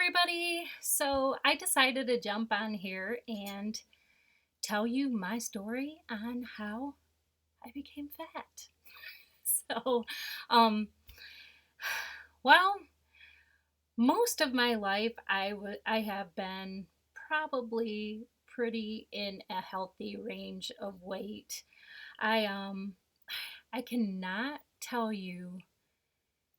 everybody. So I decided to jump on here and tell you my story on how I became fat. So, um, well, most of my life I have been probably pretty in a healthy range of weight. I cannot tell you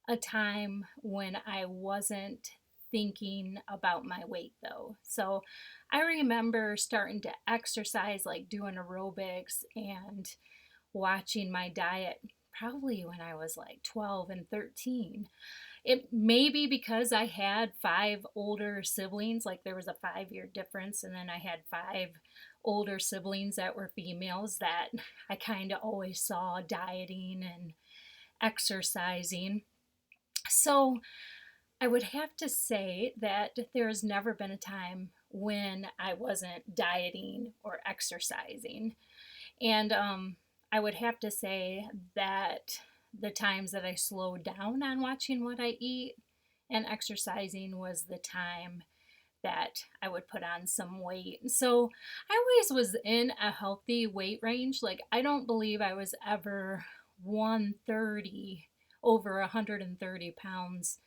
a time when I wasn't thinking about my weight though. So I remember starting to exercise, like doing aerobics and watching my diet probably when I was like 12 and 13. It may be because I had five older siblings, like there was a 5 year difference, and then I had five older siblings that were females that I kind of always saw dieting and exercising. So I would have to say that there's never been a time when I wasn't dieting or exercising. And I would have to say that the times that I slowed down on watching what I eat and exercising was the time that I would put on some weight. So I always was in a healthy weight range. Like, I don't believe I was ever 130, over 130 pounds,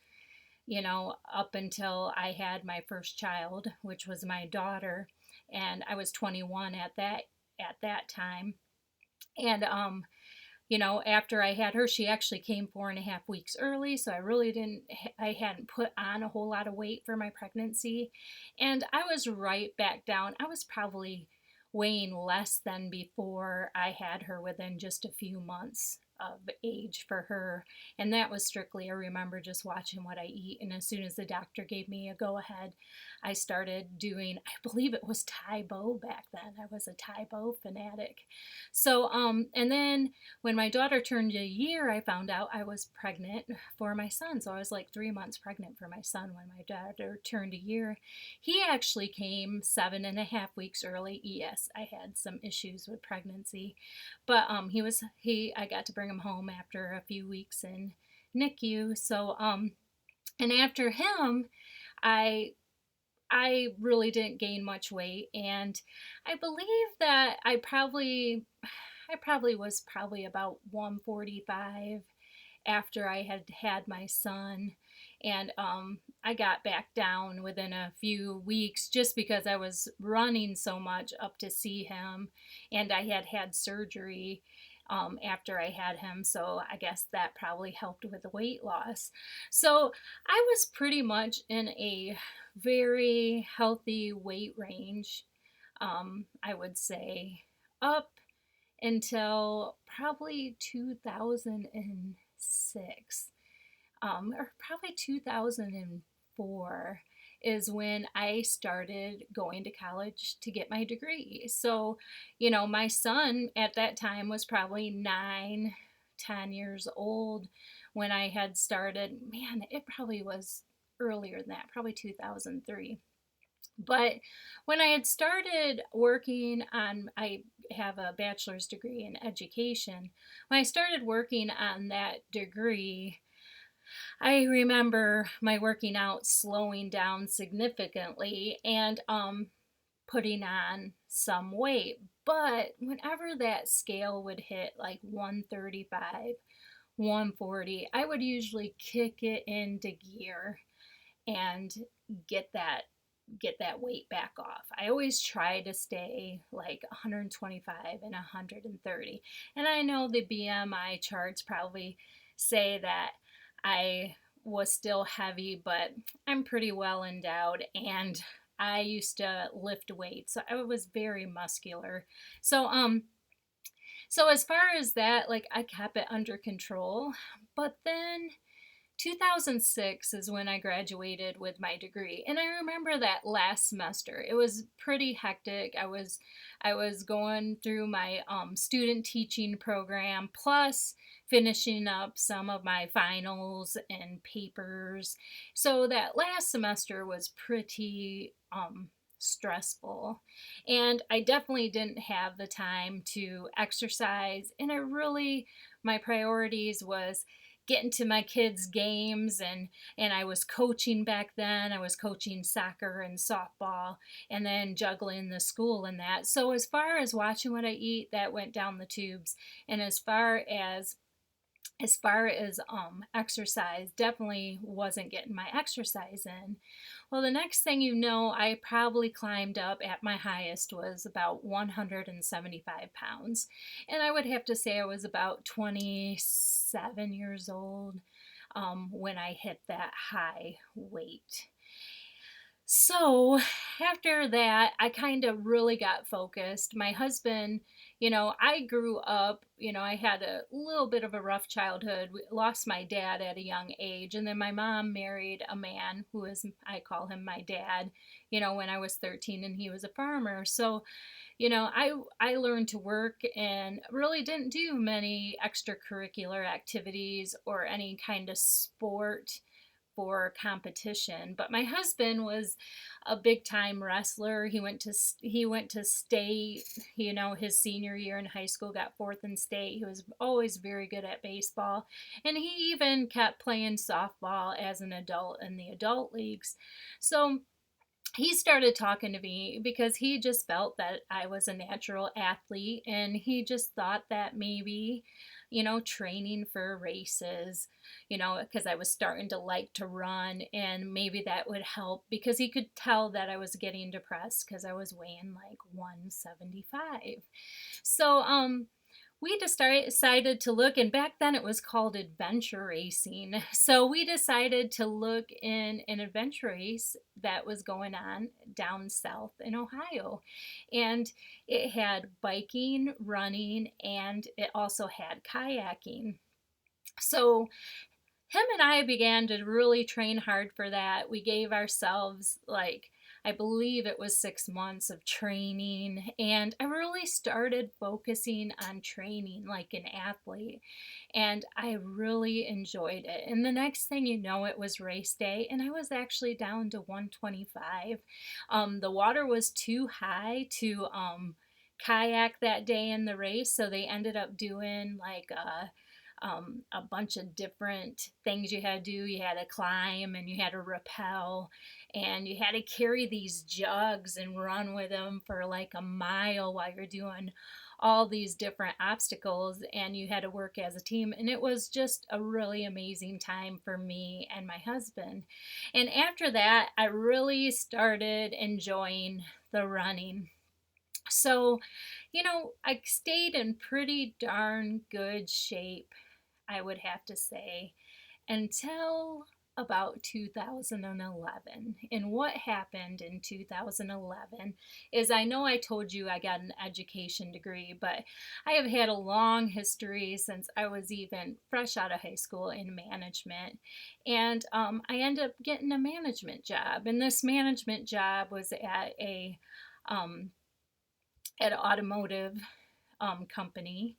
up until I had my first child, which was my daughter, and I was 21 at that time. And after I had her, she actually came 4.5 weeks early, so I hadn't put on a whole lot of weight for my pregnancy, and I was right back down. I was probably weighing less than before I had her within just a few months of age for her. And that was strictly, I remember just watching what I eat. And as soon as the doctor gave me a go ahead, I started doing, I believe it was Taibo back then. I was a Taibo fanatic. So, and then when my daughter turned a year, I found out I was pregnant for my son. So I was like 3 months pregnant for my son when my daughter turned a year. He actually came 7.5 weeks early. Yes, I had some issues with pregnancy, but I got to bring him home after a few weeks in NICU. So and after him, I I really didn't gain much weight, and I believe that I probably was probably about 145 after I had had my son. And I got back down within a few weeks just because I was running so much up to see him, and I had had surgery after I had him. So I guess that probably helped with the weight loss. So I was pretty much in a very healthy weight range, I would say, up until probably 2006, or probably 2004 is when I started going to college to get my degree. So, my son at that time was probably 9, 10 years old when I had started. Man, it probably was earlier than that, probably 2003. But when I had started working on, I have a bachelor's degree in education. When I started working on that degree, I remember my working out slowing down significantly and putting on some weight. But whenever that scale would hit like 135, 140, I would usually kick it into gear and get that get that weight back off. I always try to stay like 125 and 130. And I know the BMI charts probably say that I was still heavy, but I'm pretty well endowed, and I used to lift weights. So I was very muscular. So so as far as that, like, I kept it under control. But then 2006 is when I graduated with my degree. And I remember that last semester. It was pretty hectic. I was going through my student teaching program, plus finishing up some of my finals and papers. So that last semester was pretty stressful. And I definitely didn't have the time to exercise. And my priorities was getting to my kids' games, and I was coaching back then. I was coaching soccer and softball, and then juggling the school and that. So as far as watching what I eat, that went down the tubes. And as far as exercise, definitely wasn't getting my exercise in. Well, the next thing you know, I probably climbed up at my highest was about 175 pounds. And I would have to say I was about 27 years old when I hit that high weight. So after that, I kind of really got focused. My husband, I grew up, I had a little bit of a rough childhood. We lost my dad at a young age. And then my mom married a man who is, I call him my dad, when I was 13 and he was a farmer. So, I learned to work and really didn't do many extracurricular activities or any kind of sport for competition. But my husband was a big time wrestler. He went to state, his senior year in high school, got fourth in state. He was always very good at baseball, and he even kept playing softball as an adult in the adult leagues. So he started talking to me because he just felt that I was a natural athlete, and he just thought that maybe, training for races, because I was starting to like to run, and maybe that would help because he could tell that I was getting depressed because I was weighing like 175. So, we just decided to look, and back then it was called adventure racing. So we decided to look in an adventure race that was going on down south in Ohio. And it had biking, running, and it also had kayaking. So him and I began to really train hard for that. We gave ourselves, like, I believe it was 6 months of training, and I really started focusing on training like an athlete, and I really enjoyed it. And the next thing you know, it was race day, and I was actually down to 125. The water was too high to kayak that day in the race, so they ended up doing like a bunch of different things you had to do. You had to climb and you had to rappel and you had to carry these jugs and run with them for like a mile while you're doing all these different obstacles, and you had to work as a team. And it was just a really amazing time for me and my husband. And after that, I really started enjoying the running. So, I stayed in pretty darn good shape, I would have to say, until about 2011. And what happened in 2011 is, I know I told you I got an education degree, but I have had a long history since I was even fresh out of high school in management. And I ended up getting a management job. And this management job was um, at an automotive company,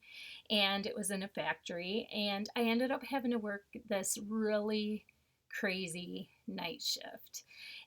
and it was in a factory, and I ended up having to work this really crazy night shift.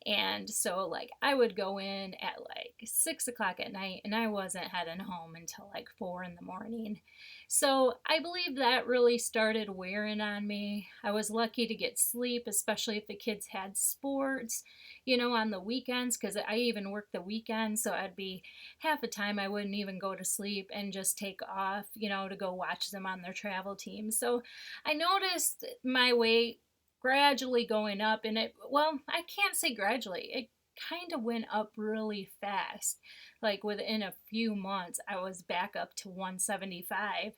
And so, like, I would go in at like 6 o'clock at night, and I wasn't heading home until like 4 in the morning. So I believe that really started wearing on me. I was lucky to get sleep, especially if the kids had sports, on the weekends, because I even worked the weekends. So I'd be half the time I wouldn't even go to sleep and just take off, to go watch them on their travel team. So I noticed my weight gradually going up, and well, I can't say gradually. It kind of went up really fast. Like within a few months, I was back up to 175.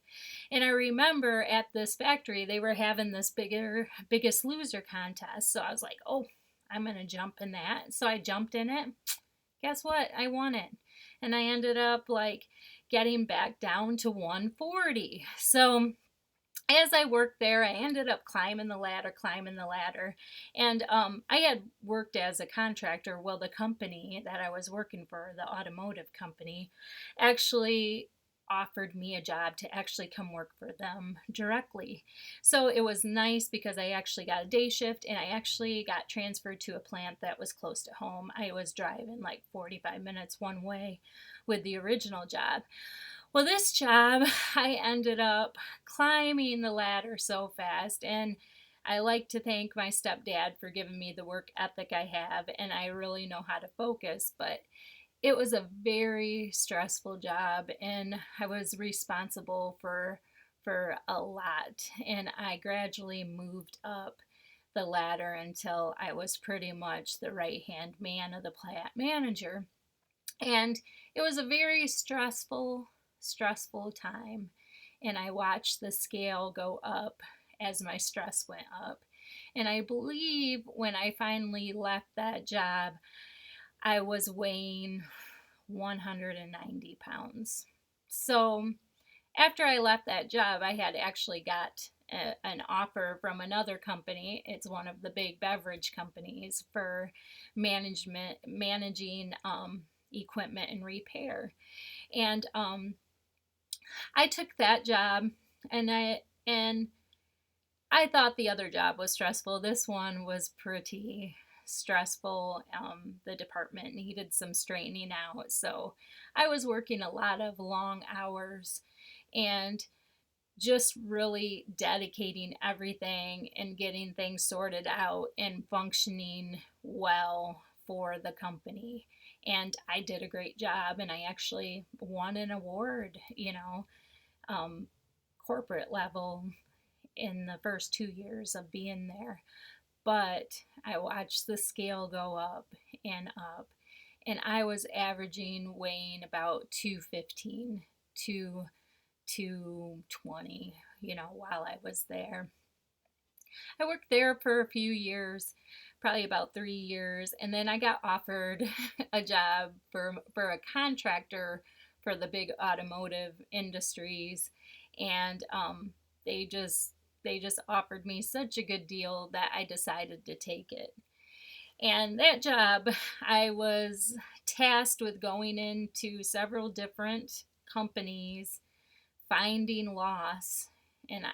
And I remember at this factory, they were having this biggest loser contest. So I was like, oh, I'm going to jump in that. So I jumped in it. Guess what? I won it. And I ended up like getting back down to 140. So as I worked there, I ended up climbing the ladder. And I had worked as a contractor. Well, the company that I was working for, the automotive company, actually offered me a job to actually come work for them directly. So it was nice because I actually got a day shift, and I actually got transferred to a plant that was close to home. I was driving like 45 minutes one way with the original job. Well, this job, I ended up climbing the ladder so fast, and I like to thank my stepdad for giving me the work ethic I have, and I really know how to focus. But it was a very stressful job, and I was responsible for a lot, and I gradually moved up the ladder until I was pretty much the right hand man of the plant manager. And it was a very stressful time. And I watched the scale go up as my stress went up. And I believe when I finally left that job, I was weighing 190 pounds. So after I left that job, I had actually got an offer from another company. It's one of the big beverage companies for managing equipment and repair. And I took that job, and I thought the other job was stressful. This one was pretty stressful. The department needed some straightening out, so I was working a lot of long hours and just really dedicating everything and getting things sorted out and functioning well for the company. And I did a great job, and I actually won an award, um, corporate level in the first 2 years of being there. But I watched the scale go up and up, and I was averaging weighing about 215 to 220, while I was there. I worked there for a few years, probably about 3 years, and then I got offered a job for a contractor for the big automotive industries, and they just offered me such a good deal that I decided to take it. And that job, I was tasked with going into several different companies, finding loss, and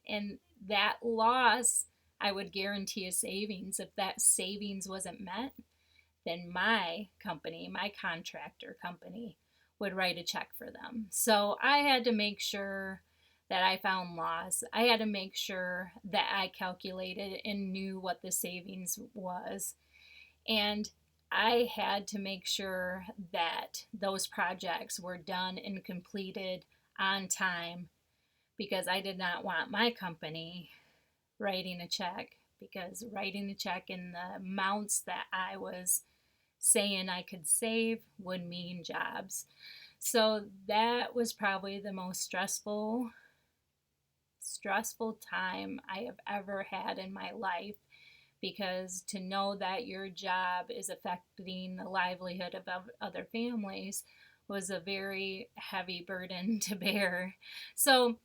in that loss, I would guarantee a savings. If that savings wasn't met, then my company, my contractor company, would write a check for them. So I had to make sure that I found loss. I had to make sure that I calculated and knew what the savings was. And I had to make sure that those projects were done and completed on time, because I did not want my company writing a check, because writing a check in the amounts that I was saying I could save would mean jobs. So that was probably the most stressful time I have ever had in my life, because to know that your job is affecting the livelihood of other families was a very heavy burden to bear. So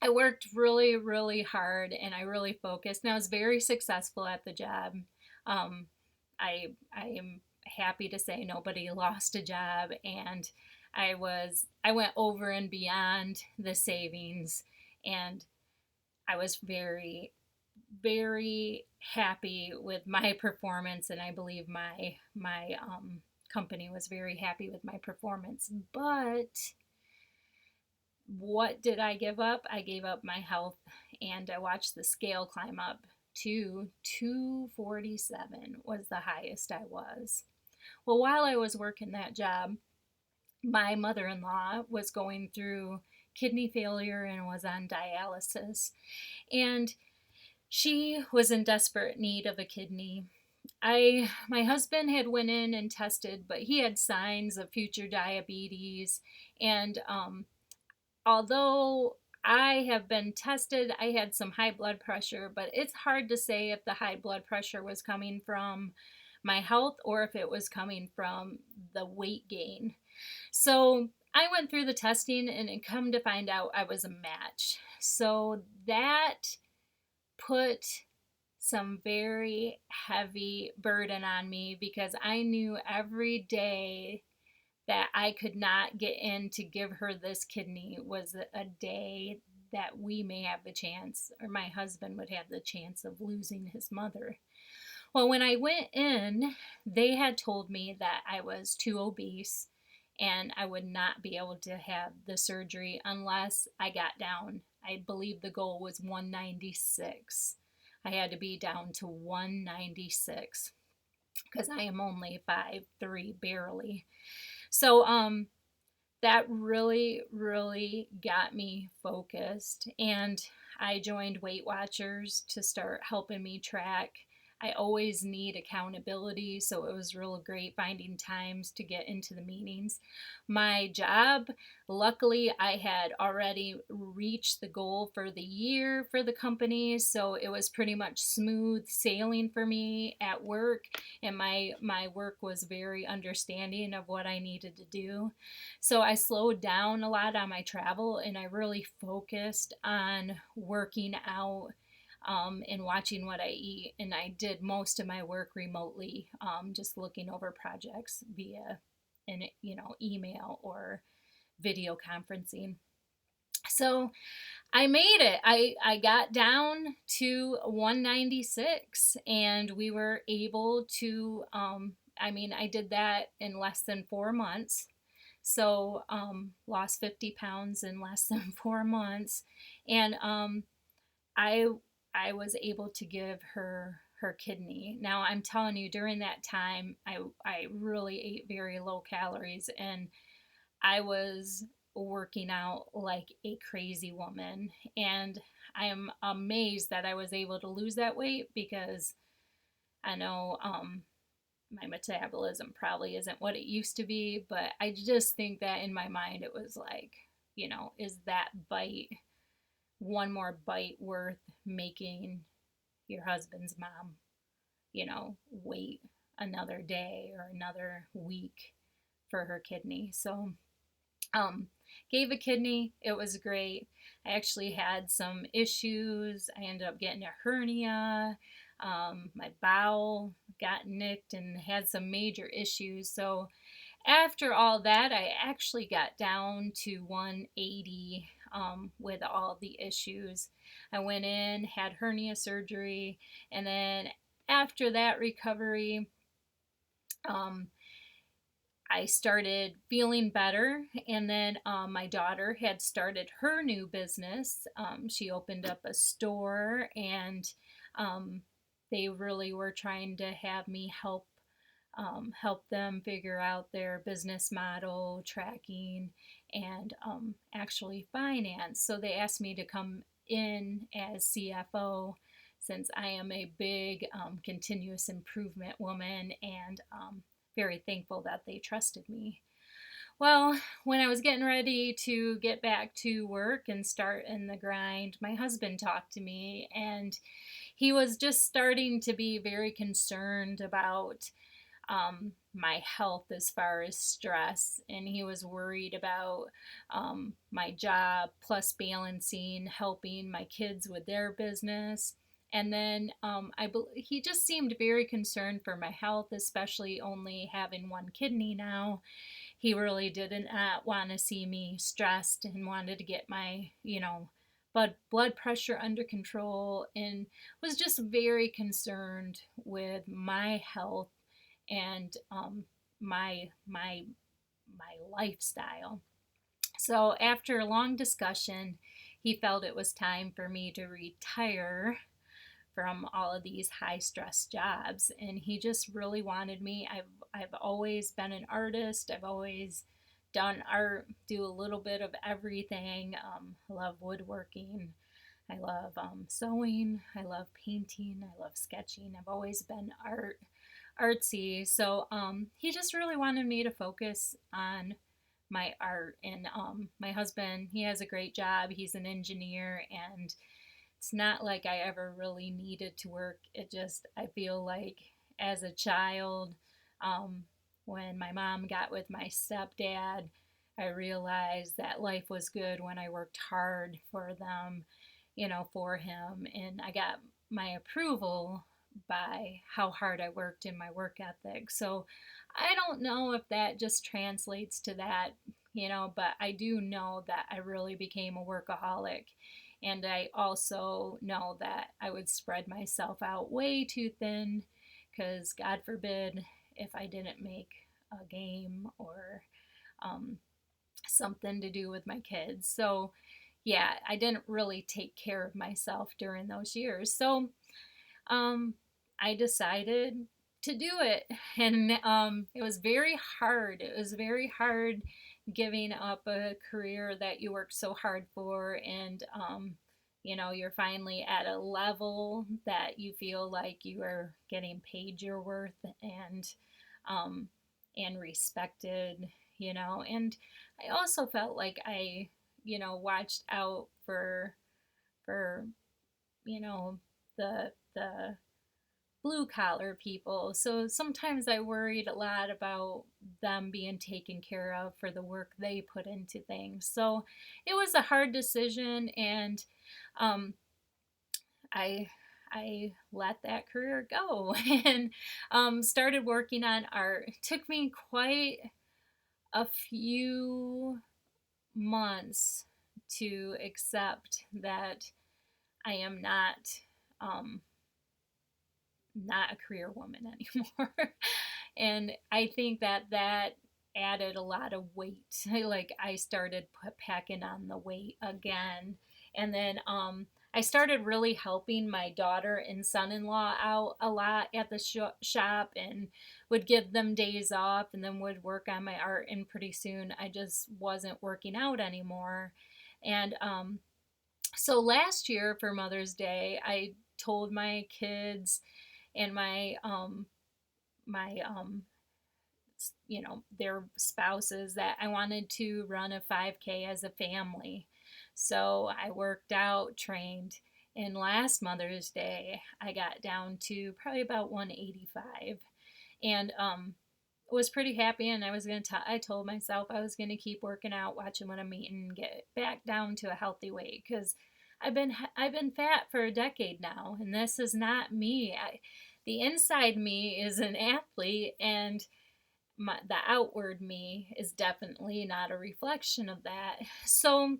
I worked really, really hard, and I really focused, and I was very successful at the job. Um, I am happy to say nobody lost a job, and I went over and beyond the savings, and I was very, very happy with my performance, and I believe my company was very happy with my performance. But what did I give up? I gave up my health, and I watched the scale climb up to 247 was the highest I was. Well, while I was working that job, my mother-in-law was going through kidney failure and was on dialysis, and she was in desperate need of a kidney. My husband had went in and tested, but he had signs of future diabetes, and although I have been tested, I had some high blood pressure, but it's hard to say if the high blood pressure was coming from my health or if it was coming from the weight gain. So I went through the testing, and it come to find out I was a match. So that put some very heavy burden on me, because I knew every day that I could not get in to give her this kidney was a day that we may have the chance, or my husband would have the chance of losing his mother. Well, when I went in, they had told me that I was too obese and I would not be able to have the surgery unless I got down. I believe the goal was 196. I had to be down to 196 because I am only 5'3", barely. So that really got me focused, and I joined Weight Watchers to start helping me track. I always need accountability, so it was real great finding times to get into the meetings. My job, luckily, I had already reached the goal for the year for the company, so it was pretty much smooth sailing for me at work, and my work was very understanding of what I needed to do. So I slowed down a lot on my travel, and I really focused on working out, and watching what I eat. And I did most of my work remotely, just looking over projects via an email or video conferencing. So I made it. I got down to 196, and we were able to, I did that in less than 4 months. So lost 50 pounds in less than 4 months. And I I was able to give her kidney. Now I'm telling you, during that time, I really ate very low calories, and I was working out like a crazy woman. And I am amazed that I was able to lose that weight, because I know my metabolism probably isn't what it used to be, but I just think that in my mind it was like, is that bite, one more bite, worth making your husband's mom, wait another day or another week for her kidney? So, um, gave a kidney. It was great. I actually had some issues. I ended up getting a hernia. My bowel got nicked and had some major issues. So after all that, I actually got down to 180, with all the issues. I went in, had hernia surgery, and then after that recovery, um, I started feeling better. And then my daughter had started her new business. She opened up a store, and um, they really were trying to have me help them figure out their business model, tracking, and actually finance. So they asked me to come in as CFO, since I am a big continuous improvement woman, and very thankful that they trusted me. Well, when I was getting ready to get back to work and start in the grind, my husband talked to me, and he was just starting to be very concerned about my health as far as stress, and he was worried about my job, plus balancing helping my kids with their business. And then he just seemed very concerned for my health, especially only having one kidney now. He really didn't want to see me stressed, and wanted to get my blood pressure under control, and was just very concerned with my health, and my lifestyle. So after a long discussion, he felt it was time for me to retire from all of these high stress jobs, and he just really wanted me. I've always been an artist. I've always done art, do a little bit of everything. I love woodworking. I love sewing. I love painting. I love sketching. I've always been artsy. So he just really wanted me to focus on my art. And my husband, he has a great job. He's an engineer, and it's not like I ever really needed to work. It just, I feel like as a child, um, when my mom got with my stepdad, I realized that life was good when I worked hard for them, for him. And I got my approval by how hard I worked in my work ethic. So I don't know if that just translates to that, but I do know that I really became a workaholic. And I also know that I would spread myself out way too thin, because God forbid if I didn't make a game or um, something to do with my kids. So, yeah, I didn't really take care of myself during those years. So, um, I decided to do it. And it was very hard. It was very hard giving up a career that you worked so hard for. And, you're finally at a level that you feel like you are getting paid your worth um, and respected, And I also felt like I, watched out for the blue collar people. So sometimes I worried a lot about them being taken care of for the work they put into things. So it was a hard decision, and um, I I let that career go and started working on art. It took me quite a few months to accept that I am um, not a career woman anymore. And I think that added a lot of weight. Like I started packing on the weight again. And then I started really helping my daughter and son-in-law out a lot at the shop, and would give them days off, and then would work on my art. And pretty soon I just wasn't working out anymore. And so last year for Mother's Day, I told my kids and my their spouses that I wanted to run a 5K as a family. So I worked out, trained, and last Mother's Day I got down to probably about 185, and was pretty happy. And I told myself I was gonna keep working out, watching what I'm eating, and get back down to a healthy weight, because I've been fat for a decade now, and this is not me. The inside me is an athlete, and the outward me is definitely not a reflection of that. So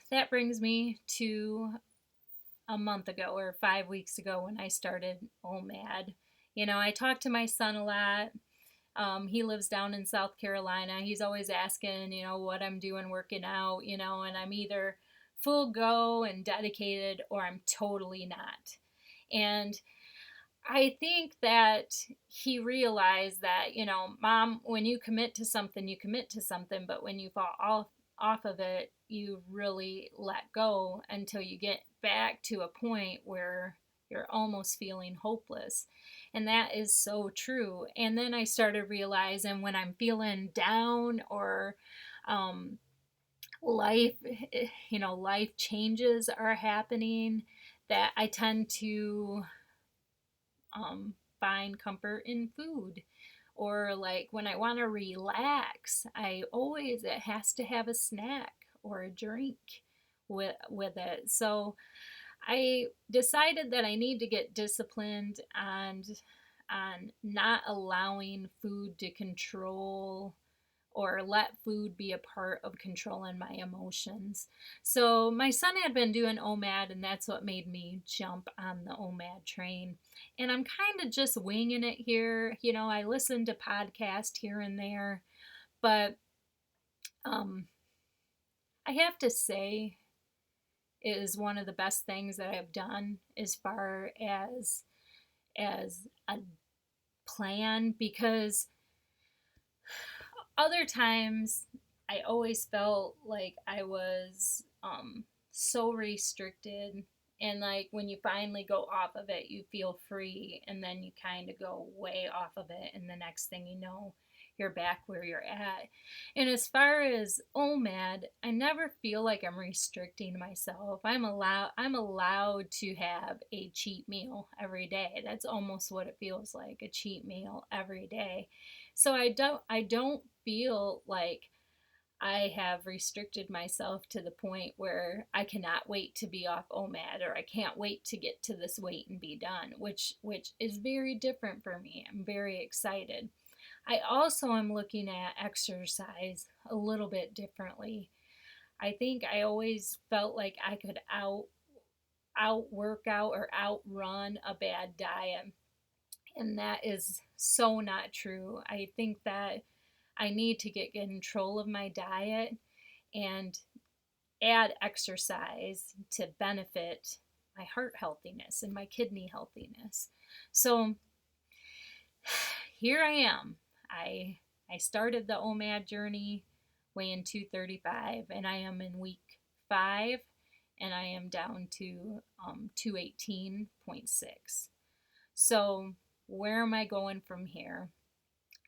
that brings me to a month ago or 5 weeks ago when I started OMAD. I talk to my son a lot. He lives down in South Carolina. He's always asking, what I'm doing working out, and I'm either full go and dedicated, or I'm totally not. And I think that he realized that, Mom, when you commit to something, you commit to something, but when you fall off of it, you really let go until you get back to a point where you're almost feeling hopeless. And that is so true. And then I started realizing when I'm feeling down, or um, life, life changes are happening, that I tend to find comfort in food. Or like when I want to relax, it has to have a snack or a drink with it. So I decided that I need to get disciplined on not allowing food to control, or let food be a part of controlling my emotions. So my son had been doing OMAD, and that's what made me jump on the OMAD train. And I'm kind of just winging it here. I listen to podcasts here and there, but um, I have to say it is one of the best things that I've done as far as a plan, because other times I always felt like I was so restricted. And like when you finally go off of it, you feel free, and then you kind of go way off of it, and the next thing you know, you're back where you're at. And as far as OMAD, I never feel like I'm restricting myself. I'm allowed to have a cheat meal every day. That's almost what it feels like, a cheat meal every day. So I don't feel like I have restricted myself to the point where I cannot wait to be off OMAD, or I can't wait to get to this weight and be done, which is very different for me. I'm very excited. I also am looking at exercise a little bit differently. I think I always felt like I could out workout or outrun a bad diet. And that is so not true. I think that I need to get control of my diet and add exercise to benefit my heart healthiness and my kidney healthiness. So here I am. I started the OMAD journey weighing 235, and I am in week 5, and I am down to 218.6. So where am I going from here?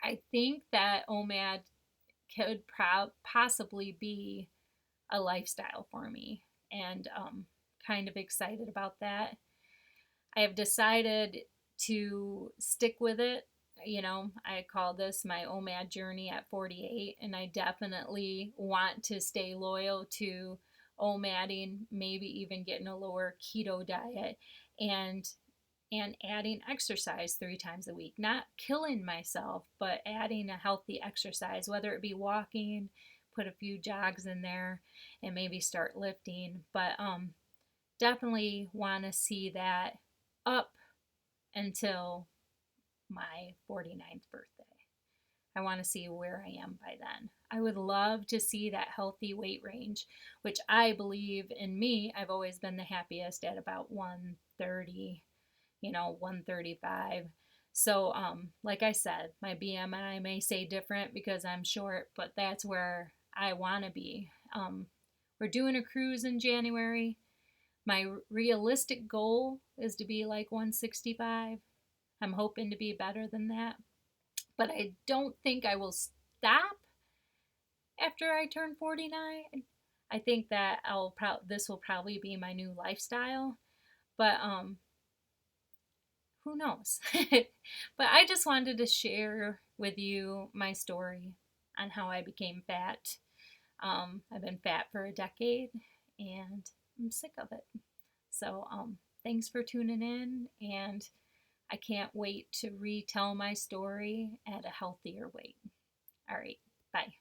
I think that OMAD could possibly be a lifestyle for me, and kind of excited about that. I have decided to stick with it. You know, I call this my OMAD journey at 48, and I definitely want to stay loyal to OMADing, maybe even getting a lower keto diet, and adding exercise 3 times a week. Not killing myself, but adding a healthy exercise, whether it be walking, put a few jogs in there, and maybe start lifting. But definitely want to see that up until my 49th birthday. I want to see where I am by then. I would love to see that healthy weight range, which I believe in me, I've always been the happiest at about 130, 135. So, like I said, my BMI may say different because I'm short, but that's where I want to be. We're doing a cruise in January. My realistic goal is to be like 165. I'm hoping to be better than that, but I don't think I will stop after I turn 49. I think that this will probably be my new lifestyle, but who knows? But I just wanted to share with you my story on how I became fat. I've been fat for a decade, and I'm sick of it. So, thanks for tuning in, and I can't wait to retell my story at a healthier weight. All right, bye.